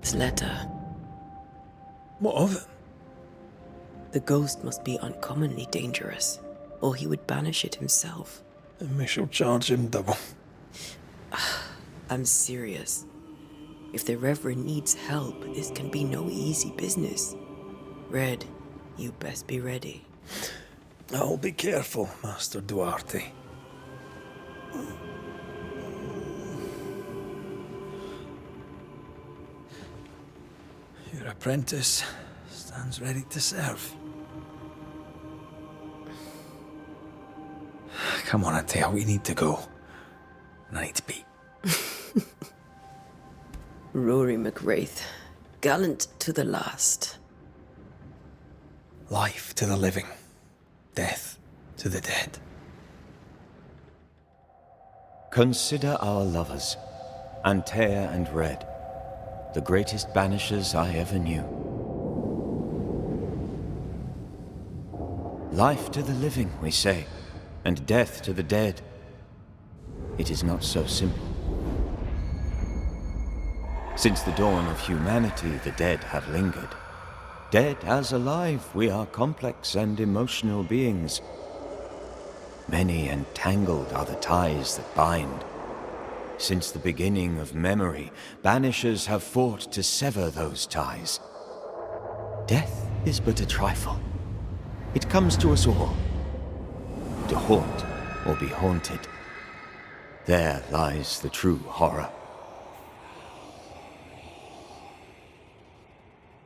Its letter. What of it? The ghost must be uncommonly dangerous, or he would banish it himself. And we shall charge him double. I'm serious. If the Reverend needs help, this can be no easy business. Red, you best be ready. I'll be careful, Master Duarte. Your apprentice stands ready to serve. Come on, Atea, we need to go. And I need to be. Rory McWraith, gallant to the last. Life to the living, death to the dead. Consider our lovers, Antea and Red, the greatest banishers I ever knew. Life to the living, we say, and death to the dead. It is not so simple. Since the dawn of humanity, the dead have lingered. Dead as alive, we are complex and emotional beings. Many and tangled are the ties that bind. Since the beginning of memory, banishers have fought to sever those ties. Death is but a trifle. It comes to us all. To haunt or be haunted. There lies the true horror.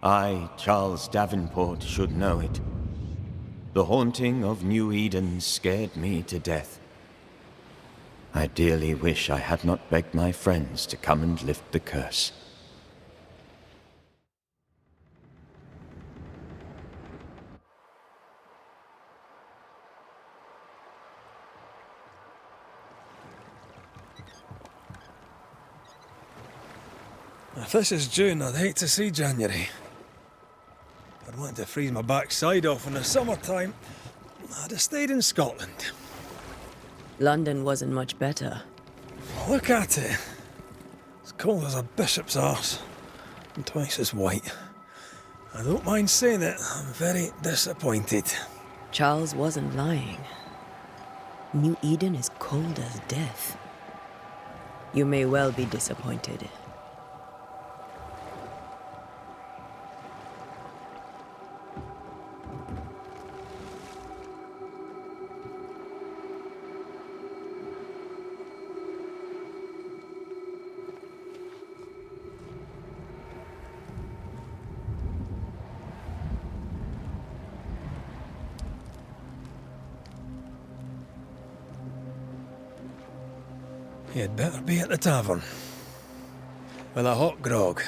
I, Charles Davenport, should know it. The haunting of New Eden scared me to death. I dearly wish I had not begged my friends to come and lift the curse. If this is June, I'd hate to see January. I'd want to freeze my backside off in the summertime. I'd have stayed in Scotland. London wasn't much better. Look at it. As cold as a bishop's arse, and twice as white. I don't mind saying it, I'm very disappointed. Charles wasn't lying. New Eden is cold as death. You may well be disappointed. You'd better be at the tavern. With a hot grog.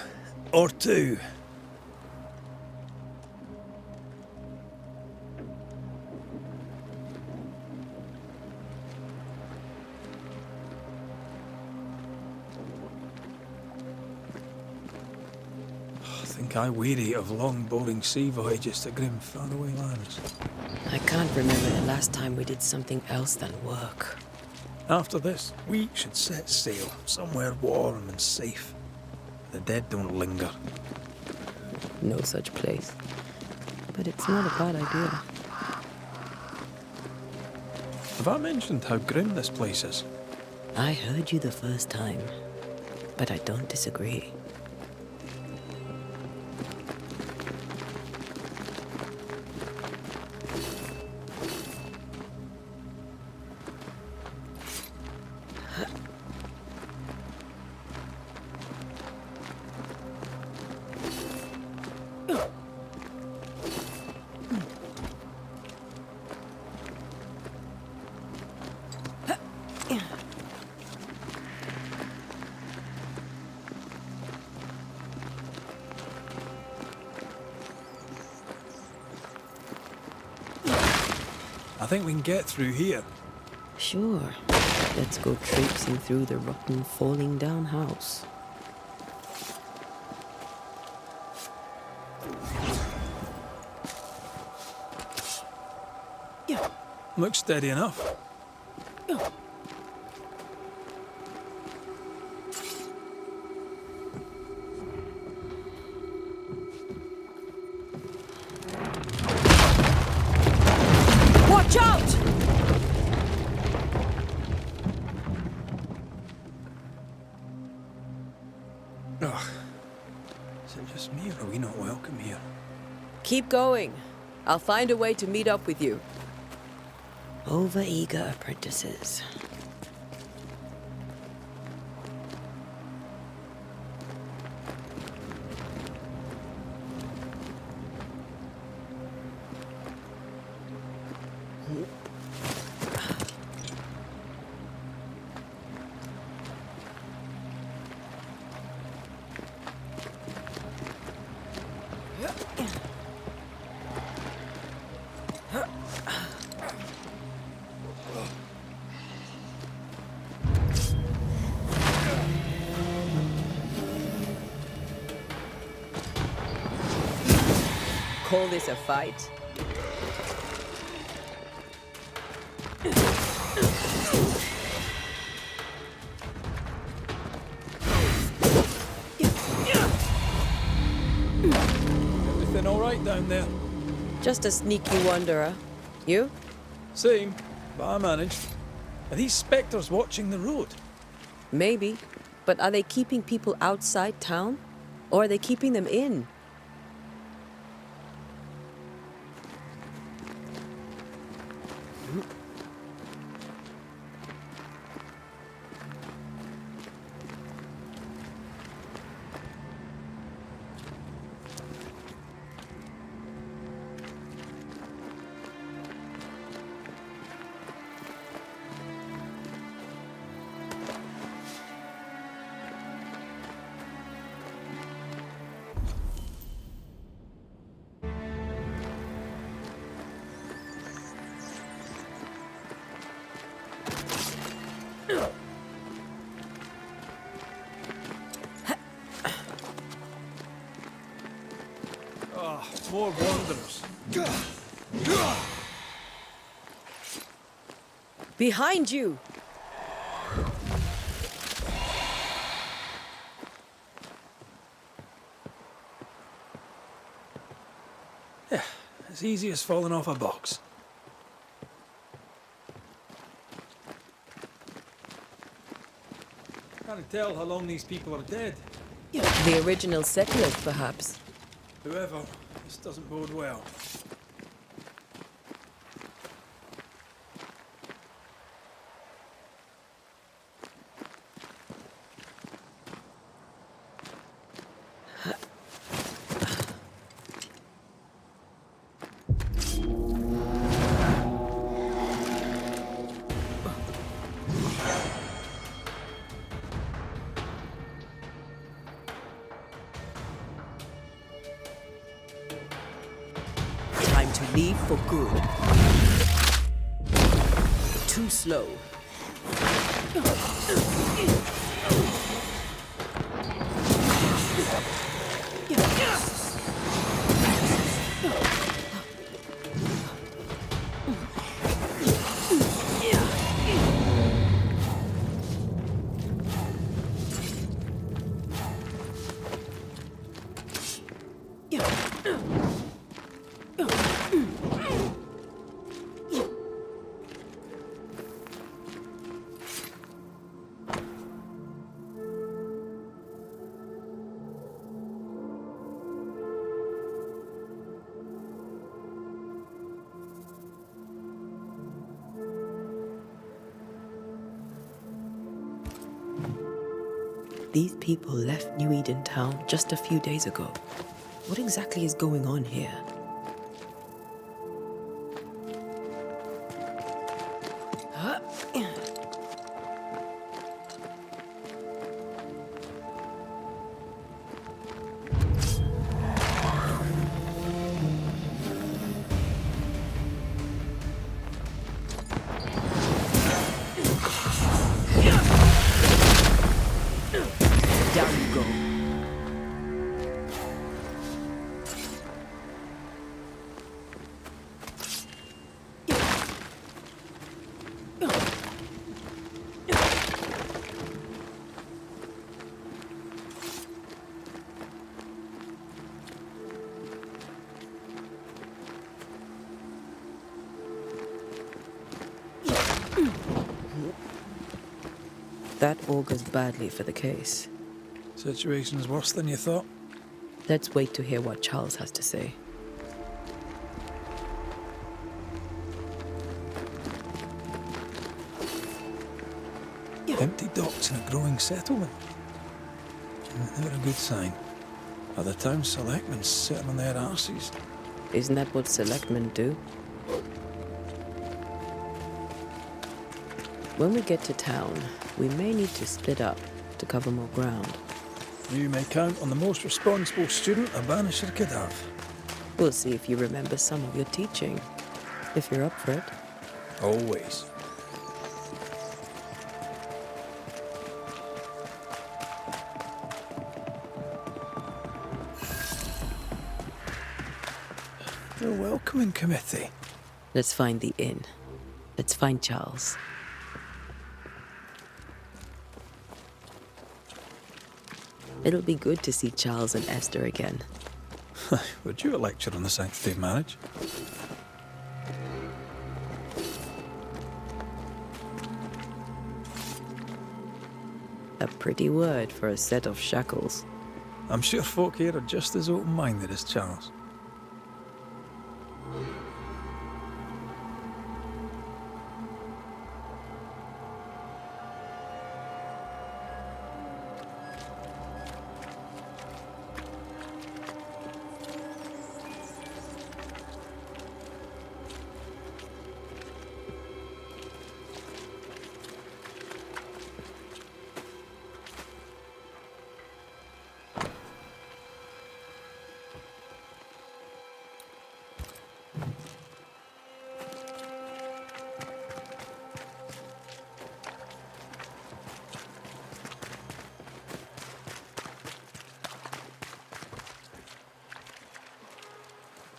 Or two. I think I weary of long, boring sea voyages to grim, faraway lands. I can't remember the last time we did something else than work. After this, we should set sail somewhere warm and safe. The dead don't linger. No such place. But it's not a bad idea. Have I mentioned how grim this place is? I heard you the first time, but I don't disagree. I think we can get through here. Sure. Let's go traipsing through the rotten, falling down house. Looks steady enough. Ugh. Is it just me, or are we not welcome here? Keep going. I'll find a way to meet up with you. Over-eager apprentices. Call this a fight? Everything all right down there? Just a sneaky wanderer. You? Same, but I managed. Are these spectres watching the road? Maybe. But are they keeping people outside town? Or are they keeping them in? Ah, more wanderers. Behind you! Yeah, as easy as falling off a box. Can't tell how long these people are dead. The original settlers, perhaps. Whoever, this doesn't bode well. Time to leave for good. Too slow. These people left New Eden town just a few days ago. What exactly is going on here? Down you go. That augurs badly for the case. Situation's worse than you thought. Let's wait to hear what Charles has to say. Empty docks in a growing settlement. Never a good sign. Are the town selectmen sitting on their arses? Isn't that what selectmen do? When we get to town, we may need to split up to cover more ground. You may count on the most responsible student a Banisher could have. We'll see if you remember some of your teaching, if you're up for it. Always. The welcoming committee. Let's find the inn. Let's find Charles. It'll be good to see Charles and Esther again. Would you a lecture on the sanctity of marriage? A pretty word for a set of shackles. I'm sure folk here are just as open-minded as Charles.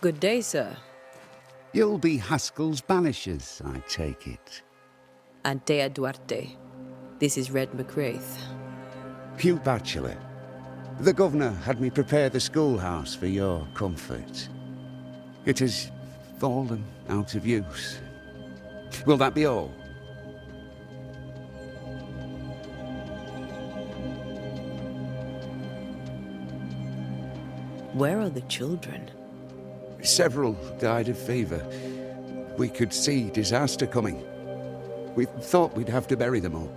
Good day, sir. You'll be Haskell's Banishers, I take it. Antea Duarte. This is Red McGrath. Hugh Bachelor. The governor had me prepare the schoolhouse for your comfort. It has fallen out of use. Will that be all? Where are the children? Several died of fever. We could see disaster coming. We thought we'd have to bury them all.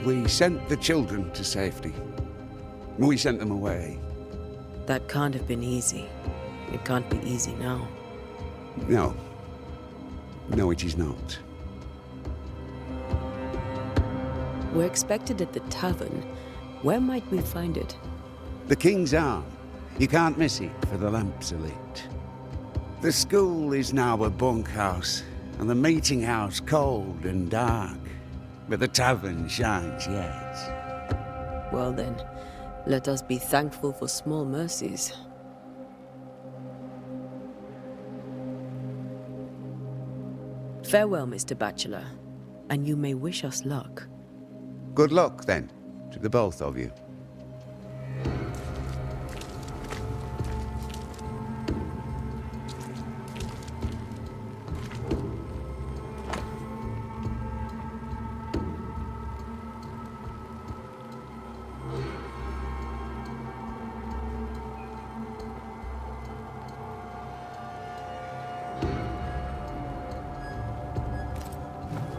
We sent the children to safety. We sent them away. That can't have been easy. It can't be easy now. No. No, it is not. We're expected at the tavern. Where might we find it? The King's Arm. You can't miss it, for the lamps are lit. The school is now a bunkhouse, and the meeting house cold and dark. But the tavern shines yet. Well then, let us be thankful for small mercies. Farewell, Mr. Bachelor, and you may wish us luck. Good luck, then, to the both of you.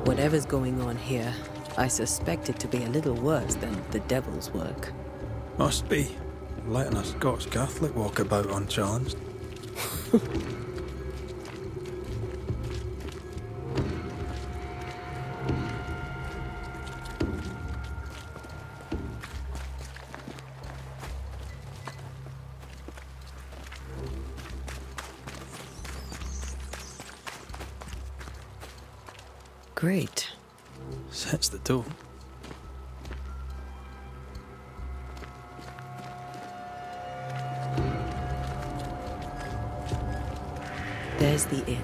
Whatever's going on here, I suspect it to be a little worse than the devil's work. Must be. Letting a Scots Catholic walk about unchallenged. Great. Sets the tone. There's the inn.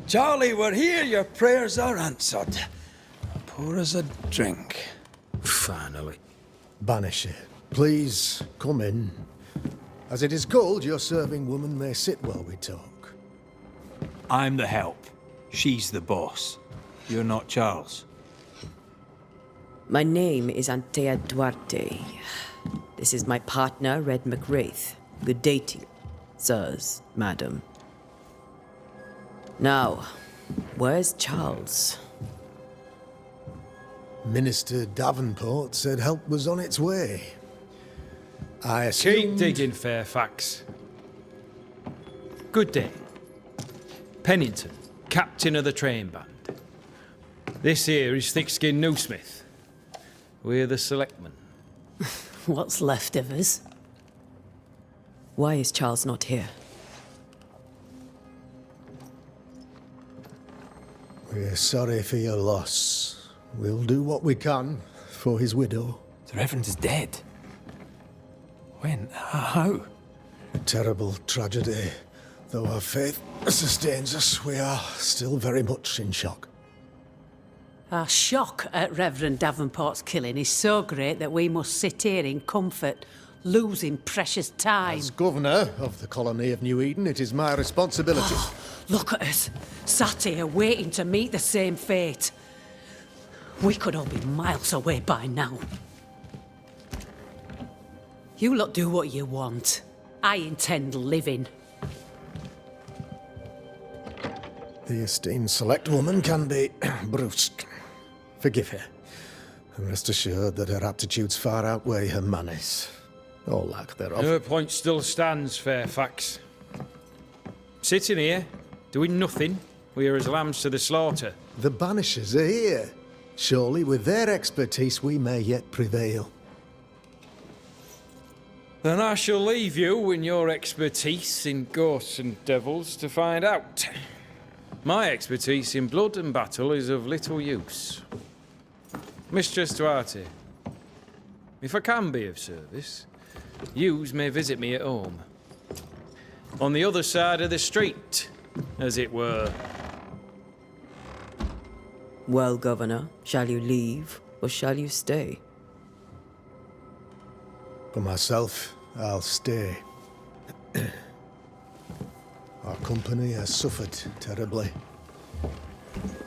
Charlie, we're here. Your prayers are answered. Pour us a drink. Finally. Banisher, please come in. As it is cold, your serving woman may sit while we talk. I'm the help. She's the boss. You're not Charles. My name is Antea Duarte. This is my partner, Red McWraith. Good day to you, sirs, madam. Now, where's Charles? Minister Davenport said help was on its way. I assumed... Keep digging, Fairfax. Good day. Pennington, captain of the train band. This here is Thick-Skinned Newsmith. We're the selectmen. What's left of us? Why is Charles not here? We're sorry for your loss. We'll do what we can for his widow. The Reverend is dead. When? How? A terrible tragedy. Though our faith sustains us, we are still very much in shock. Our shock at Reverend Davenport's killing is so great that we must sit here in comfort, losing precious time. As governor of the colony of New Eden, it is my responsibility. Look at us, sat here waiting to meet the same fate. We could all be miles away by now. You lot do what you want. I intend living. The esteemed select woman can be brusque. Forgive her. And rest assured that her aptitudes far outweigh her manners. Or lack thereof. Her point still stands, Fairfax. Sitting here, doing nothing, we are as lambs to the slaughter. The Banishers are here. Surely with their expertise we may yet prevail. Then I shall leave you and your expertise in ghosts and devils to find out. My expertise in blood and battle is of little use. Mistress Duarte, if I can be of service, yous may visit me at home. On the other side of the street, as it were. Well, Governor, shall you leave or shall you stay? For myself, I'll stay. Our company has suffered terribly.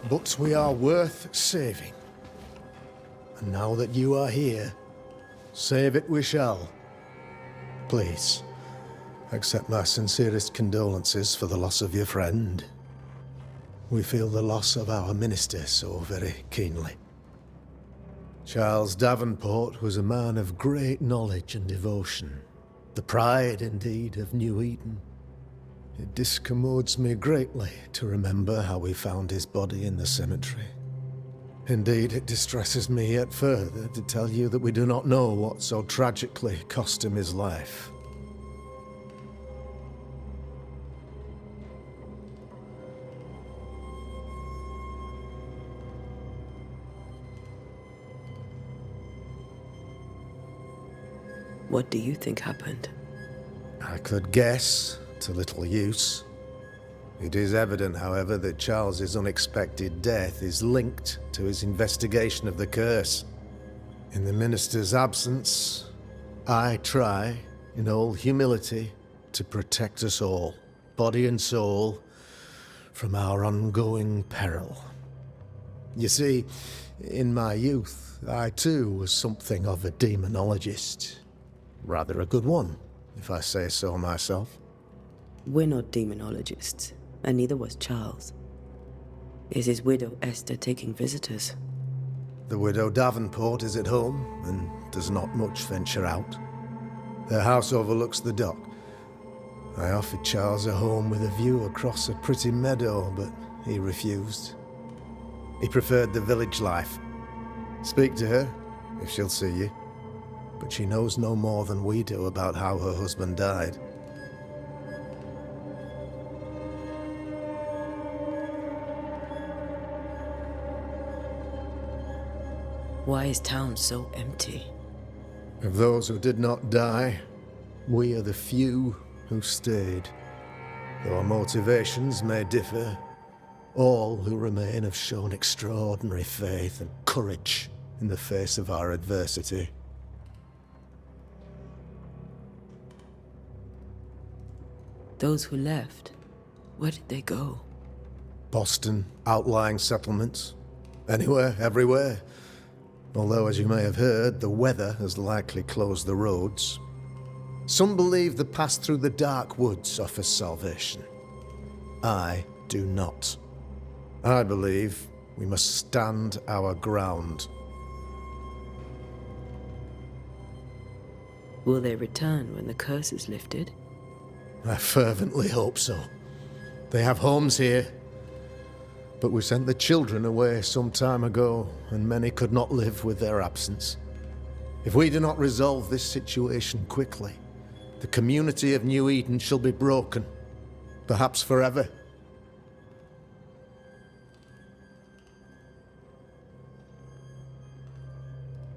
But we are worth saving. And now that you are here, save it we shall. Please, accept my sincerest condolences for the loss of your friend. We feel the loss of our minister so very keenly. Charles Davenport was a man of great knowledge and devotion. The pride, indeed, of New Eden. It discommodes me greatly to remember how we found his body in the cemetery. Indeed, it distresses me yet further to tell you that we do not know what so tragically cost him his life. What do you think happened? I could guess, to little use. It is evident, however, that Charles's unexpected death is linked to his investigation of the curse. In the minister's absence, I try, in all humility, to protect us all, body and soul, from our ongoing peril. You see, in my youth, I too was something of a demonologist. Rather a good one, if I say so myself. We're not demonologists, and neither was Charles. Is his widow Esther taking visitors? The widow Davenport is at home and does not much venture out. Their house overlooks the dock. I offered Charles a home with a view across a pretty meadow, but he refused. He preferred the village life. Speak to her, if she'll see you. But she knows no more than we do about how her husband died. Why is town so empty? Of those who did not die, we are the few who stayed. Though our motivations may differ, all who remain have shown extraordinary faith and courage in the face of our adversity. Those who left, where did they go? Boston, outlying settlements. Anywhere, everywhere. Although, as you may have heard, the weather has likely closed the roads. Some believe the path through the dark woods offers salvation. I do not. I believe we must stand our ground. Will they return when the curse is lifted? I fervently hope so. They have homes here. But we sent the children away some time ago, and many could not live with their absence. If we do not resolve this situation quickly, the community of New Eden shall be broken, perhaps forever.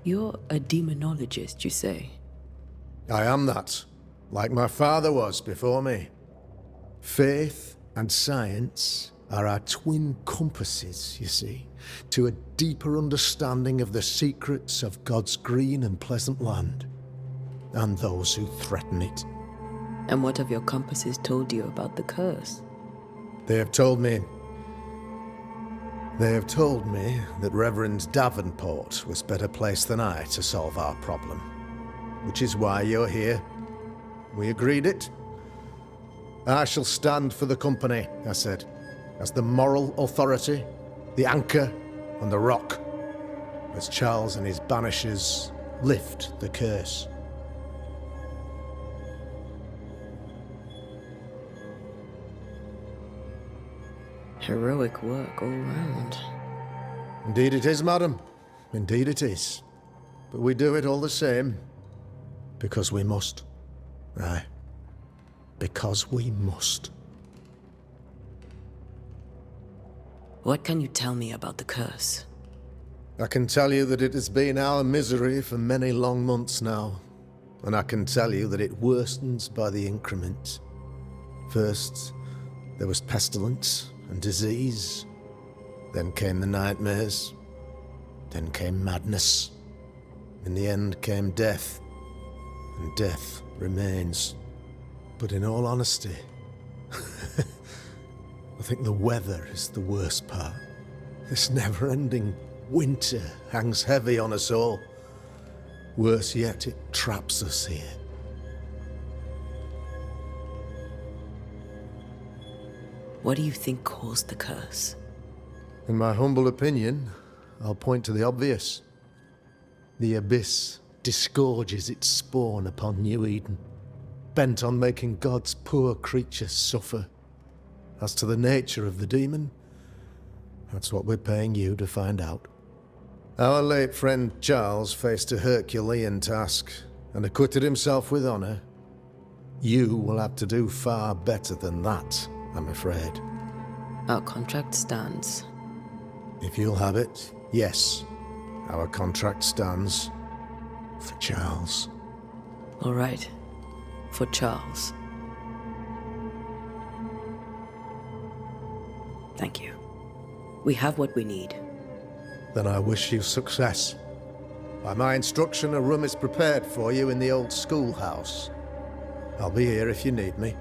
You're a demonologist, you say? I am that, like my father was before me. Faith and science are our twin compasses, you see, to a deeper understanding of the secrets of God's green and pleasant land, and those who threaten it. And what have your compasses told you about the curse? They have told me that Reverend Davenport was better placed than I to solve our problem, which is why you're here. We agreed it. I shall stand for the company, I said, as the moral authority, the anchor, and the rock, as Charles and his Banishers lift the curse. Heroic work all round. Indeed it is, madam. Indeed it is. But we do it all the same. Because we must. Aye. Because we must. What can you tell me about the curse? I can tell you that it has been our misery for many long months now. And I can tell you that it worstens by the increment. First, there was pestilence and disease. Then came the nightmares. Then came madness. In the end came death. And death remains. But in all honesty, I think the weather is the worst part. This never-ending winter hangs heavy on us all. Worse yet, it traps us here. What do you think caused the curse? In my humble opinion, I'll point to the obvious. The abyss disgorges its spawn upon New Eden, bent on making God's poor creatures suffer. As to the nature of the demon, that's what we're paying you to find out. Our late friend Charles faced a Herculean task and acquitted himself with honor. You will have to do far better than that, I'm afraid. Our contract stands. If you'll have it, yes. Our contract stands for Charles. All right. For Charles. Thank you. We have what we need. Then I wish you success. By my instruction, a room is prepared for you in the old schoolhouse. I'll be here if you need me.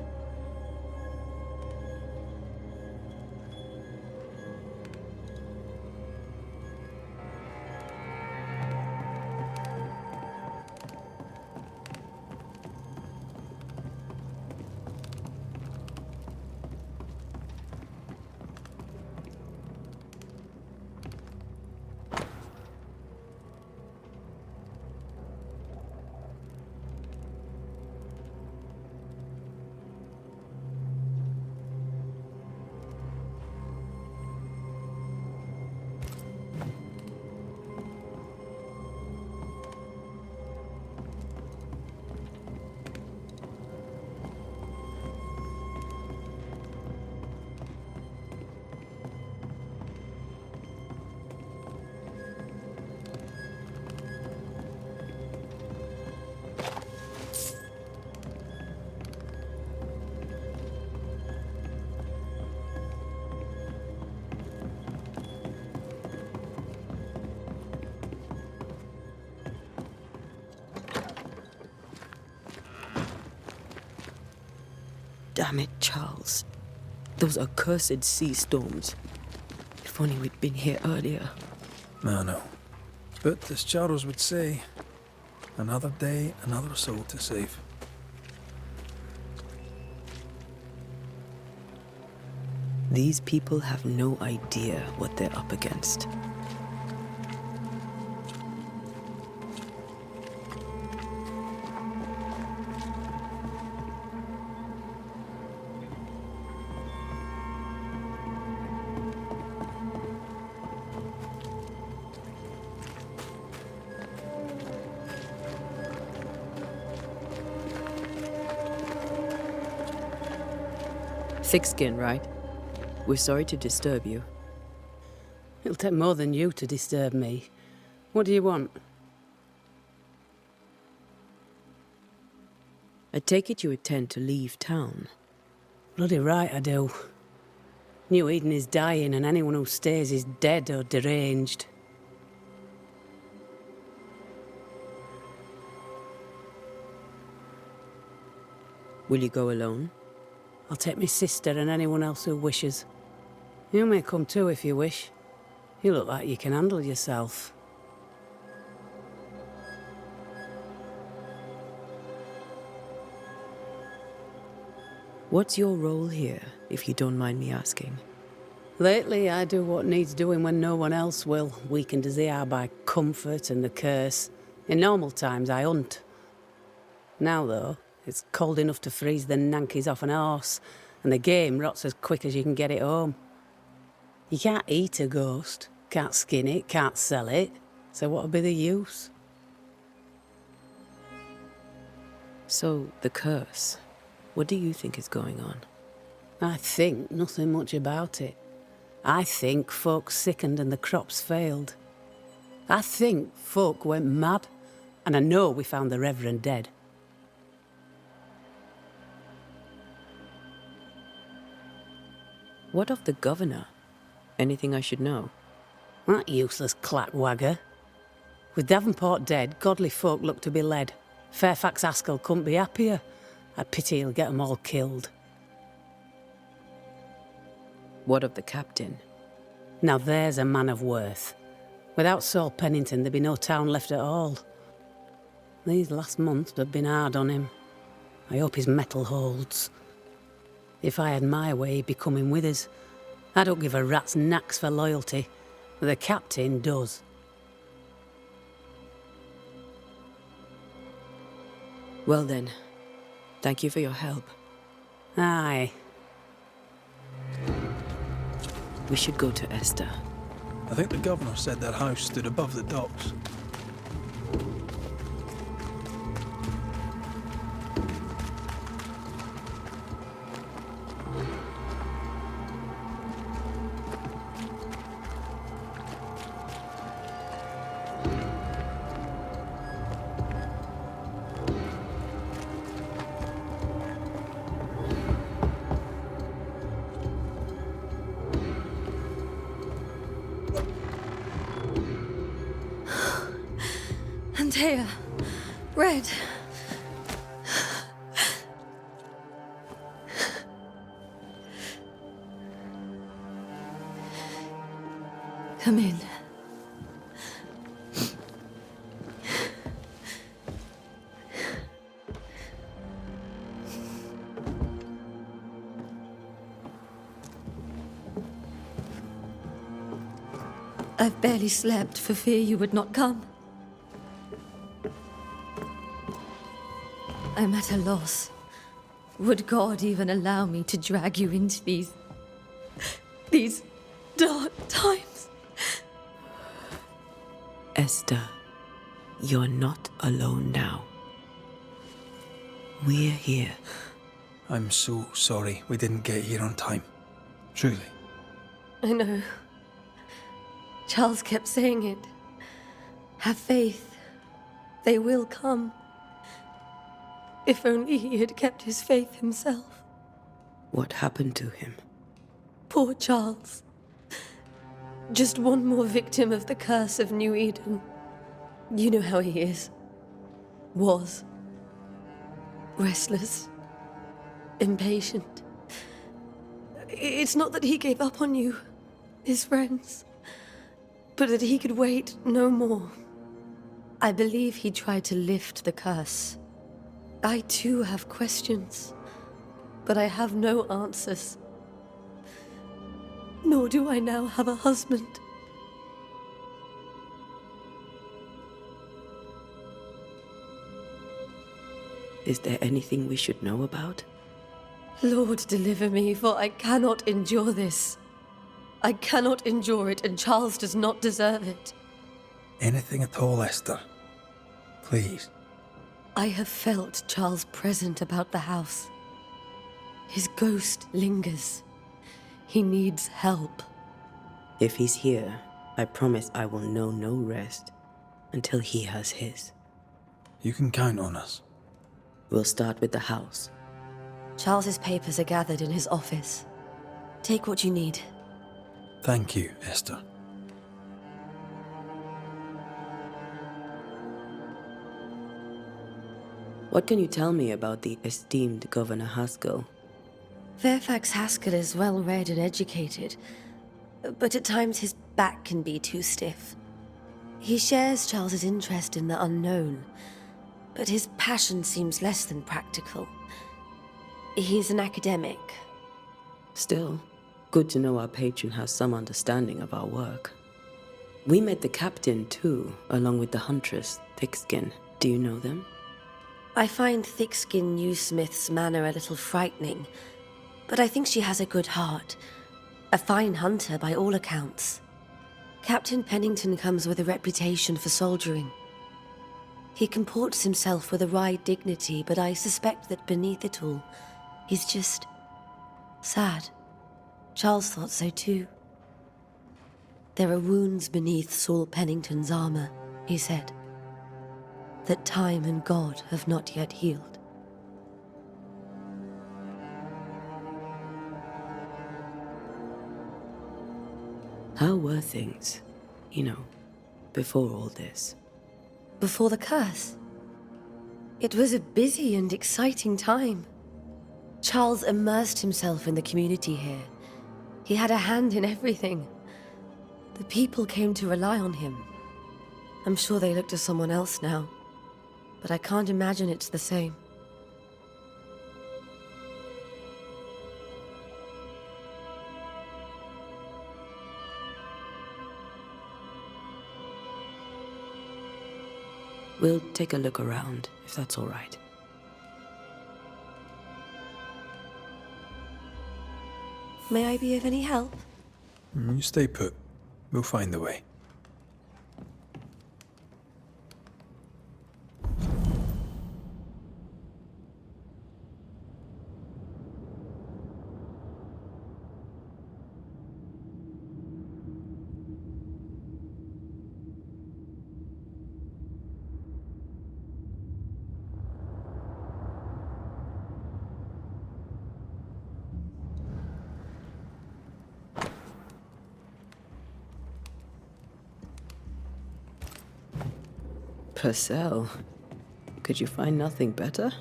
Damn it, Charles. Those accursed sea storms. If only we'd been here earlier. No. But as Charles would say, another day, another soul to save. These people have no idea what they're up against. Thick skin, right? We're sorry to disturb you. It'll take more than you to disturb me. What do you want? I take it you intend to leave town. Bloody right I do. New Eden is dying and anyone who stays is dead or deranged. Will you go alone? I'll take my sister and anyone else who wishes. You may come too if you wish. You look like you can handle yourself. What's your role here, if you don't mind me asking? Lately, I do what needs doing when no one else will, weakened as they are by comfort and the curse. In normal times, I hunt. Now, though, it's cold enough to freeze the nankies off an horse, and the game rots as quick as you can get it home. You can't eat a ghost, can't skin it, can't sell it, so what'll be the use? So, the curse. What do you think is going on? I think nothing much about it. I think folk sickened and the crops failed. I think folk went mad, and I know we found the Reverend dead. What of the governor? Anything I should know? That useless clackwagger. With Davenport dead, godly folk look to be led. Fairfax Askell couldn't be happier. I pity he'll get 'em all killed. What of the captain? Now there's a man of worth. Without Saul Pennington, there'd be no town left at all. These last months have been hard on him. I hope his mettle holds. If I had my way, he'd be coming with us. I don't give a rat's knacks for loyalty. The captain does. Well then, thank you for your help. Aye. We should go to Esther. I think the governor said that house stood above the docks. Antea, Red. Come in. I've barely slept for fear you would not come. I'm at a loss. Would God even allow me to drag you into these dark times? Esther, you're not alone now. We're here. I'm so sorry we didn't get here on time. Truly. I know. Charles kept saying it. Have faith. They will come. If only he had kept his faith himself. What happened to him? Poor Charles. Just one more victim of the curse of New Eden. You know how he is. Was. Restless. impatient. It's not that he gave up on you, his friends, but that he could wait no more. I believe he tried to lift the curse. I too have questions, but I have no answers. Nor do I now have a husband. Is there anything we should know about? Lord, deliver me, for I cannot endure this. I cannot endure it, and Charles does not deserve it. Anything at all, Esther. Please. I have felt Charles present about the house. His ghost lingers. He needs help. If he's here, I promise I will know no rest until he has his. You can count on us. We'll start with the house. Charles's papers are gathered in his office. Take what you need. Thank you, Esther. What can you tell me about the esteemed Governor Haskell? Fairfax Haskell is well read and educated, but at times his back can be too stiff. He shares Charles's interest in the unknown, but his passion seems less than practical. He's an academic. Still, good to know our patron has some understanding of our work. We met the captain too, along with the huntress, Thickskin. Do you know them? I find Thickskin Newsmith's manner a little frightening, but I think she has a good heart. A fine hunter by all accounts. Captain Pennington comes with a reputation for soldiering. He comports himself with a wry dignity, but I suspect that beneath it all, he's just sad. Charles thought so too. There are wounds beneath Saul Pennington's armor, he said, that time and God have not yet healed. How were things, before all this? Before the curse? It was a busy and exciting time. Charles immersed himself in the community here. He had a hand in everything. The people came to rely on him. I'm sure they look to someone else now, but I can't imagine it's the same. We'll take a look around, if that's all right. May I be of any help? You stay put. We'll find the way. Purcell, could you find nothing better?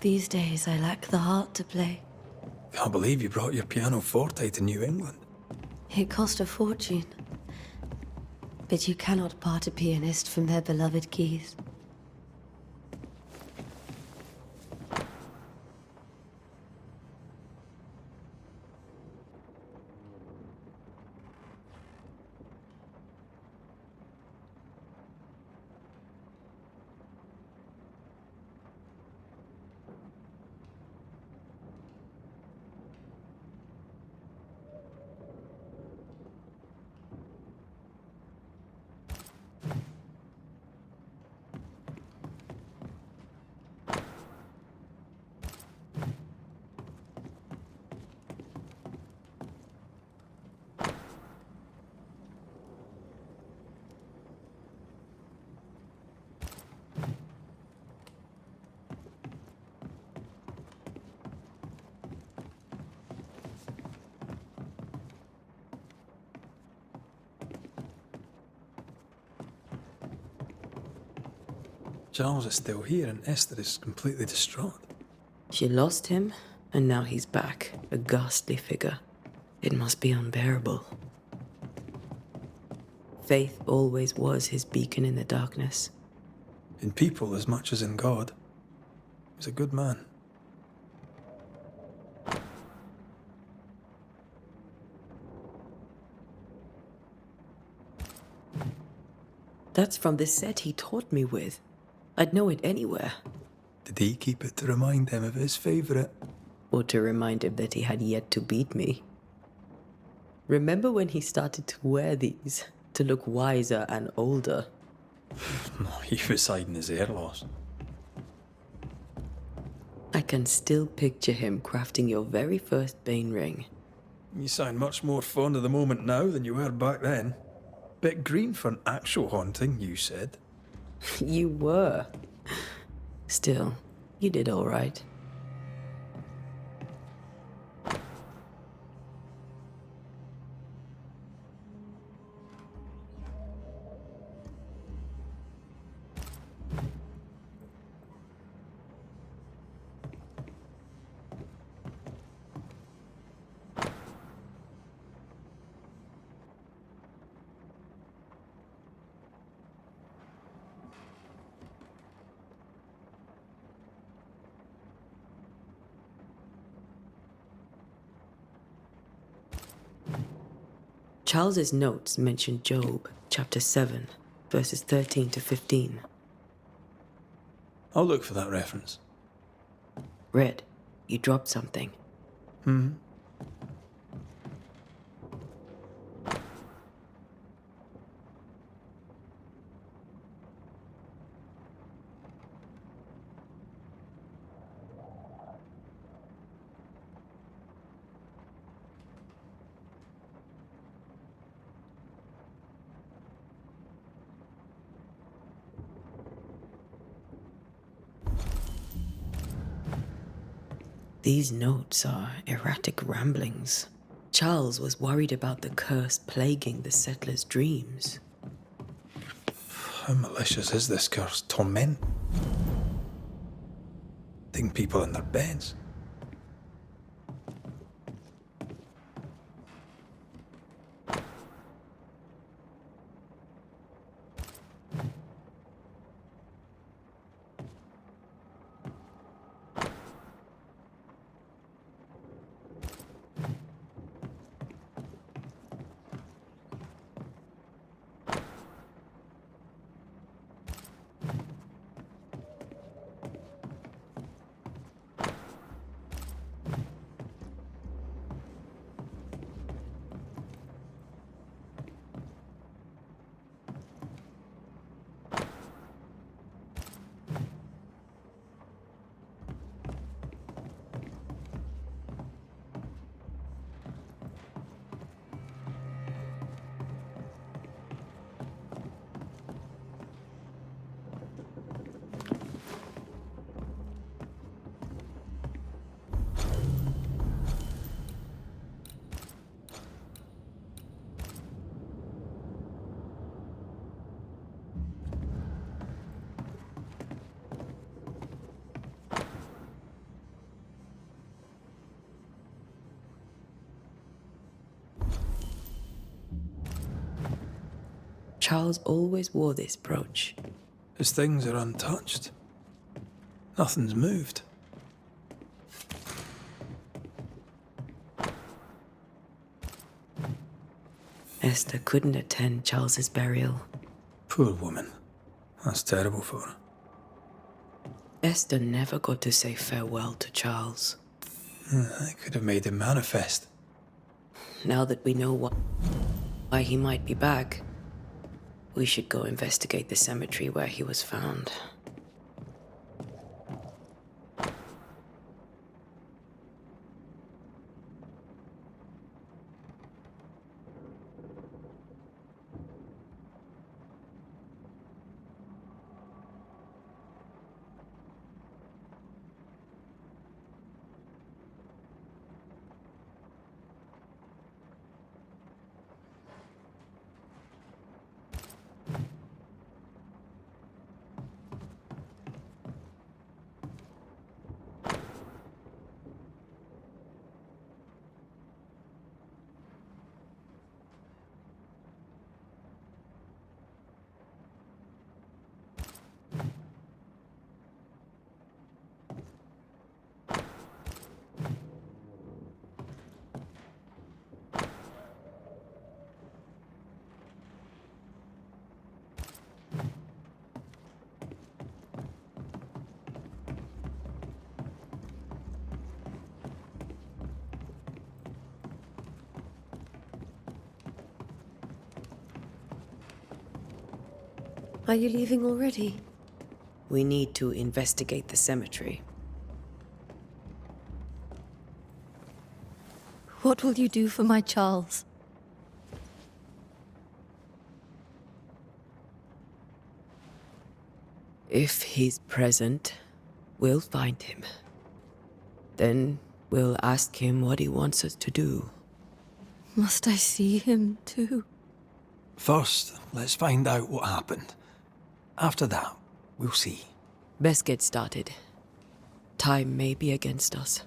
These days I lack the heart to play. Can't believe you brought your pianoforte to New England. It cost a fortune. But you cannot part a pianist from their beloved keys. Charles is still here and Esther is completely distraught. She lost him, And now he's back, a ghastly figure. It must be unbearable. Faith always was his beacon in the darkness. In people as much as in God. He's a good man. That's from the set he taught me with. I'd know it anywhere. Did he keep it to remind him of his favourite? Or to remind him that he had yet to beat me. Remember when he started to wear these, to look wiser and older? He was hiding his hair loss. I can still picture him crafting your very first Bane ring. You sound much more fond of the moment now than you were back then. Bit green for an actual haunting, you said. You were. Still, you did all right. Charles's notes mention Job, chapter 7, verses 13 to 15. I'll look for that reference. Red, you dropped something. These notes are erratic ramblings. Charles was worried about the curse plaguing the settlers' dreams. How malicious is this curse? Torment? Taking people in their beds? Charles always wore this brooch. His things are untouched. Nothing's moved. Esther couldn't attend Charles's burial. Poor woman. That's terrible for her. Esther never got to say farewell to Charles. I could have made him manifest. Now that we know why he might be back, we should go investigate the cemetery where he was found. Are you leaving already? We need to investigate the cemetery. What will you do for my Charles? If he's present, we'll find him. Then we'll ask him what he wants us to do. Must I see him too? First, let's find out what happened. After that, we'll see. Best get started. Time may be against us.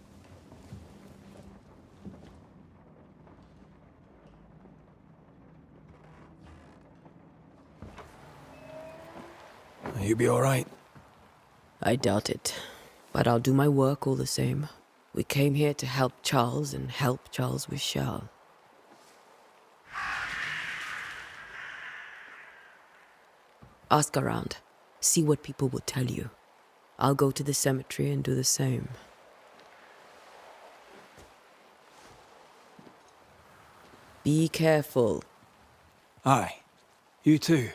You be all right? I doubt it, but I'll do my work all the same. We came here to help Charles, and help Charles we shall. Ask around. See what people will tell you. I'll go to the cemetery and do the same. Be careful. Aye. You too.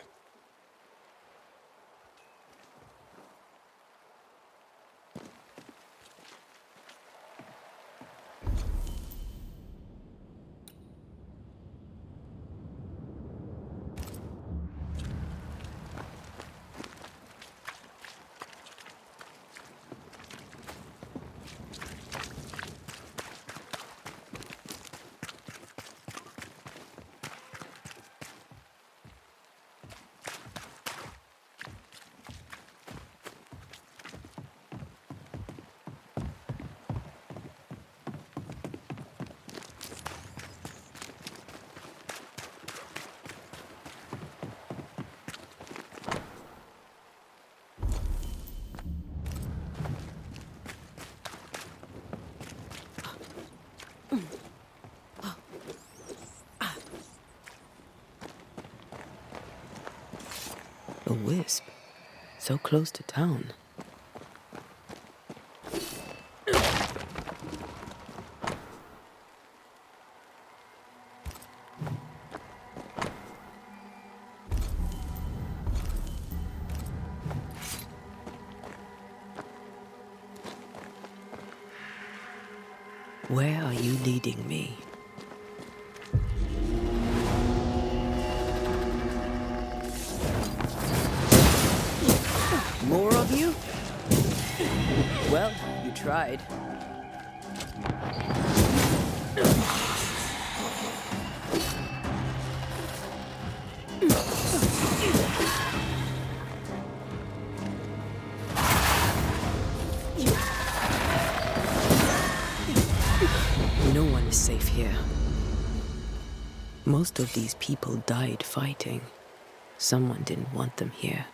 A wisp. So close to town. Where are you leading me? More of you? Well, you tried. No one is safe here. Most of these people died fighting. Someone didn't want them here.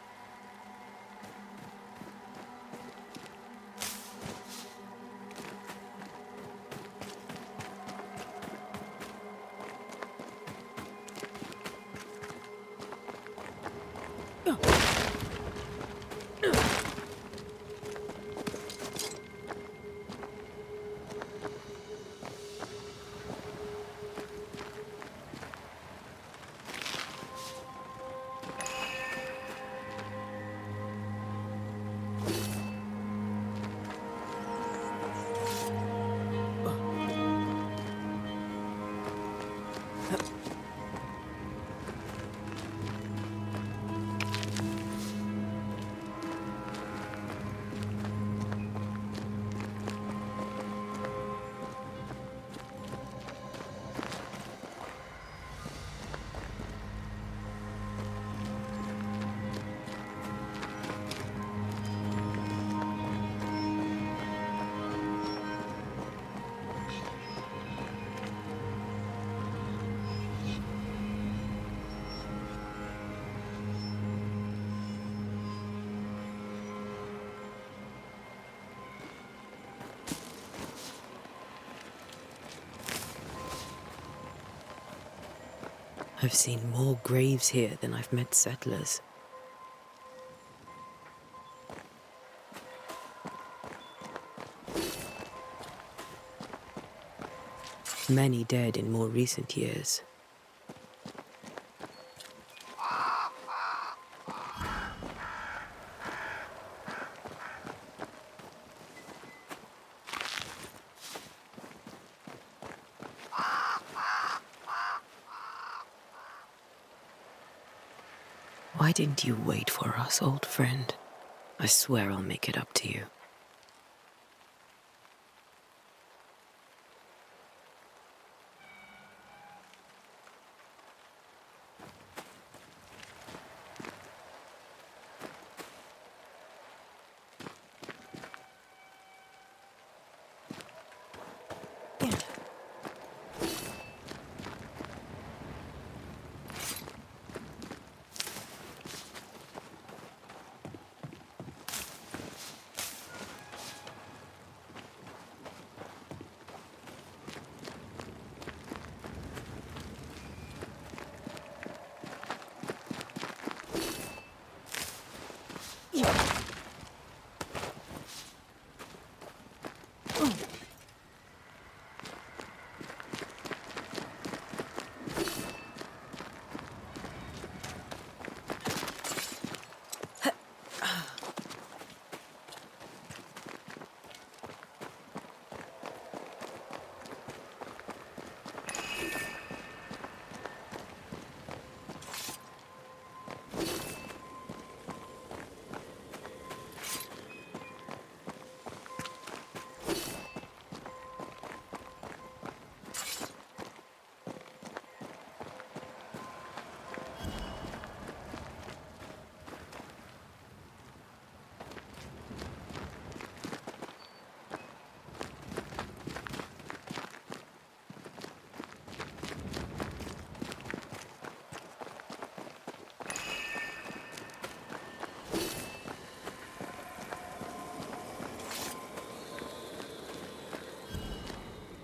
I've seen more graves here than I've met settlers. Many dead in more recent years. Why didn't you wait for us, old friend? I swear I'll make it up to you.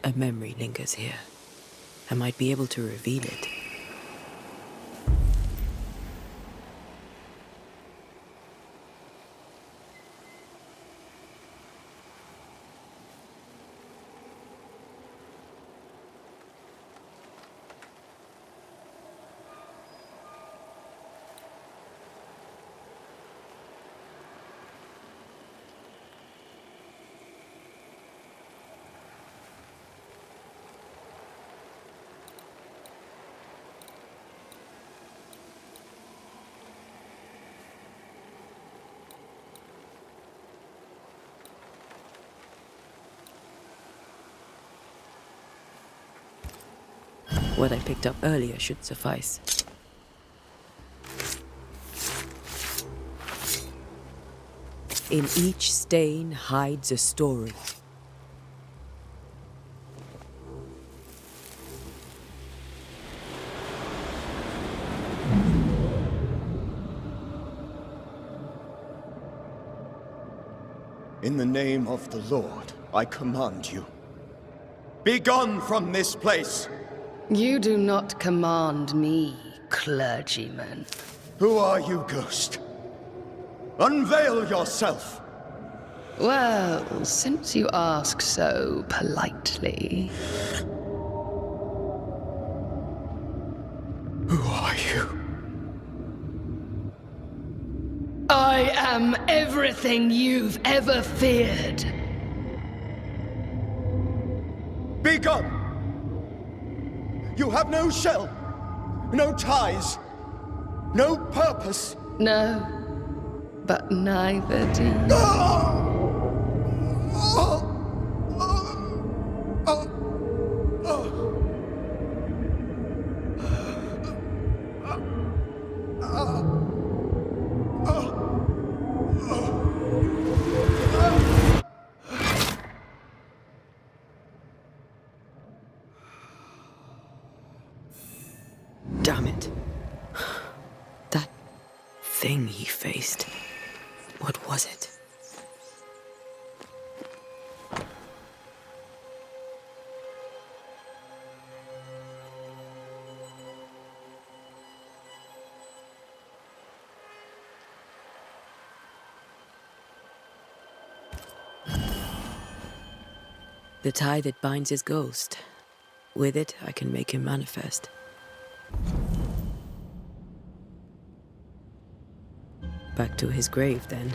A memory lingers here. I might be able to reveal it. What I picked up earlier should suffice. In each stain hides a story. In the name of the Lord, I command you. Be gone from this place! You do not command me, clergyman. Who are you, ghost? Unveil yourself! Well, since you ask so politely... Who are you? I am everything you've ever feared. Be gone! You have no shell, no ties, no purpose. No, but neither do you. Damn it. That thing he faced. What was it? The tie that binds his ghost. With it, I can make him manifest. Back to his grave, then.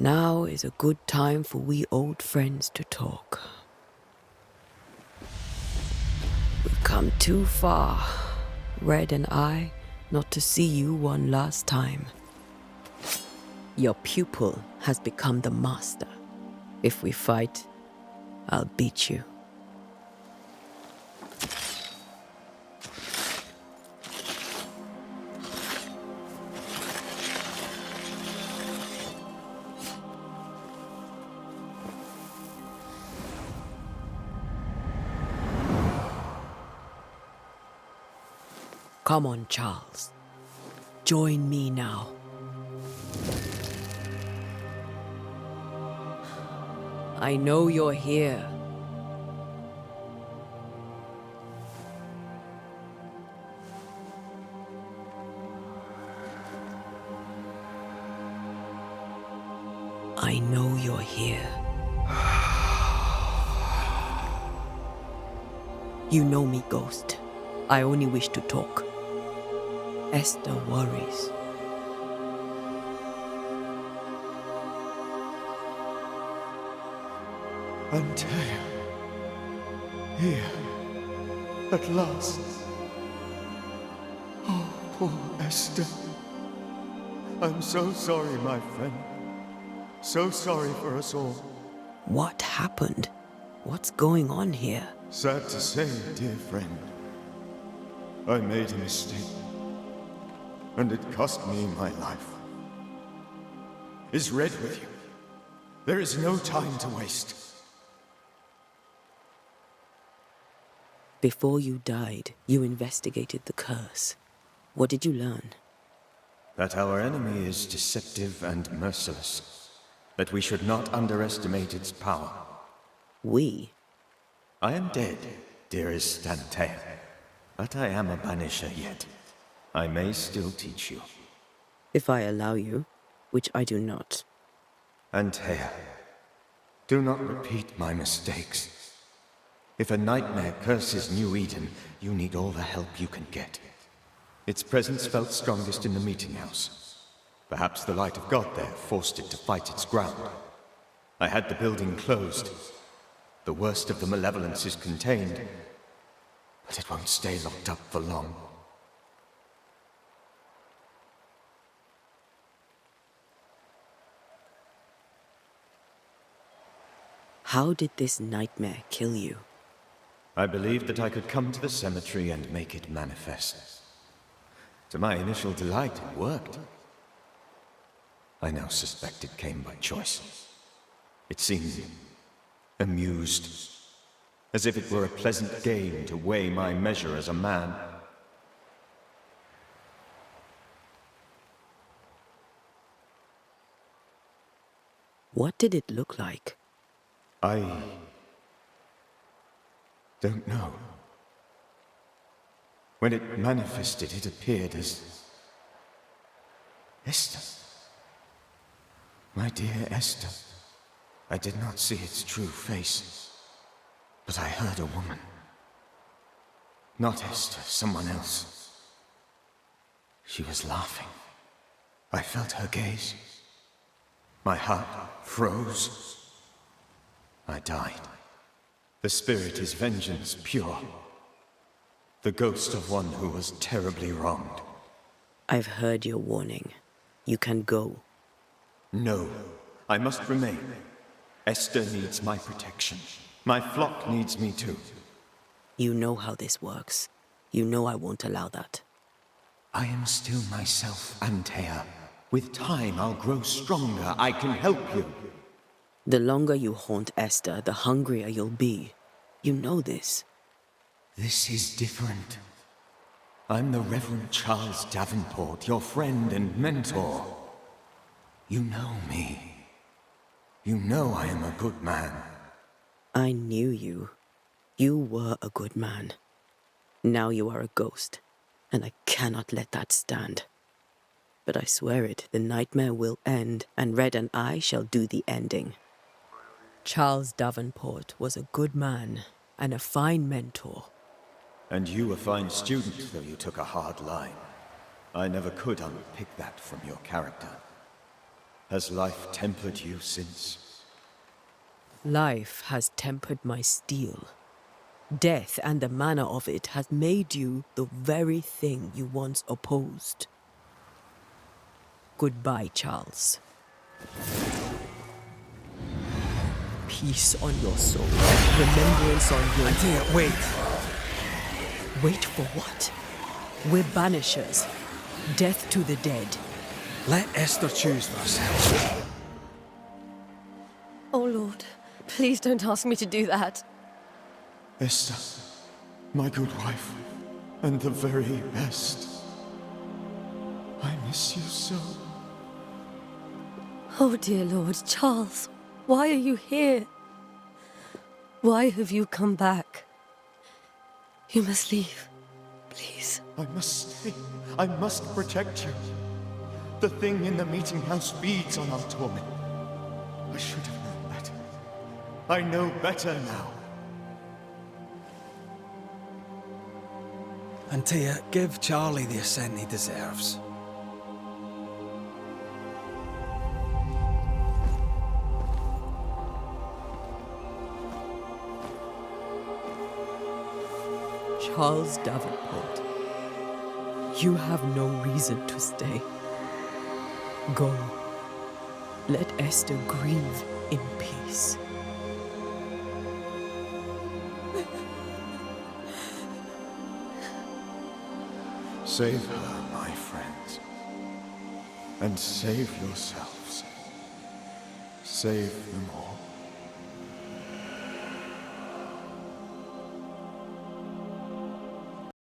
Now is a good time for we old friends to talk. We've come too far, Red and I, not to see you one last time. Your pupil has become the master. If we fight, I'll beat you. Come on, Charles. Join me now. I know you're here. I know you're here. You know me, Ghost. I only wish to talk. Esther worries. Antea. Here. At last. Oh, poor Esther. I'm so sorry, my friend. So sorry for us all. What happened? What's going on here? Sad to say, dear friend. I made a mistake. And it cost me my life. Is Red with you? There is no time to waste. Before you died, you investigated the curse. What did you learn? That our enemy is deceptive and merciless. That we should not underestimate its power. We? I am dead, dearest Antea. But I am a Banisher yet. I may still teach you. If I allow you, which I do not. Antea, do not repeat my mistakes. If a nightmare curses New Eden, you need all the help you can get. Its presence felt strongest in the meeting house. Perhaps the light of God there forced it to fight its ground. I had the building closed. The worst of the malevolence is contained, but it won't stay locked up for long. How did this nightmare kill you? I believed that I could come to the cemetery and make it manifest. To my initial delight, it worked. I now suspect it came by choice. It seemed amused, as if it were a pleasant game to weigh my measure as a man. What did it look like? I don't know. When it manifested, it appeared as Esther. My dear Esther. I did not see its true face, but I heard a woman. Not Esther, someone else. She was laughing. I felt her gaze. My heart froze. I died. The spirit is vengeance pure. The ghost of one who was terribly wronged. I've heard your warning. You can go. No, I must remain. Esther needs my protection. My flock needs me too. You know how this works. You know I won't allow that. I am still myself, Antea. With time, I'll grow stronger. I can help you. The longer you haunt Esther, the hungrier you'll be. You know this. This is different. I'm the Reverend Charles Davenport, your friend and mentor. You know me. You know I am a good man. I knew you. You were a good man. Now you are a ghost, and I cannot let that stand. But I swear it, the nightmare will end, and Red and I shall do the ending. Charles Davenport was a good man and a fine mentor. And you a fine student, though you took a hard line. I never could unpick that from your character. Has life tempered you since? Life has tempered my steel. Death and the manner of it has made you the very thing you once opposed. Goodbye, Charles. Peace on your soul, remembrance on your... Antea, wait! Wait for what? We're banishers. Death to the dead. Let Esther choose for herself. Oh, Lord, please don't ask me to do that. Esther, my good wife, and the very best. I miss you so. Oh, dear Lord, Charles, why are you here? Why have you come back? You must leave, please. I must stay. I must protect you. The thing in the meeting house feeds on our torment. I should have known better. I know better now. Antea, give Charlie the ascent he deserves. Charles Davenport, you have no reason to stay. Go. Let Esther grieve in peace. Save her, my friends. And save yourselves. Save them all.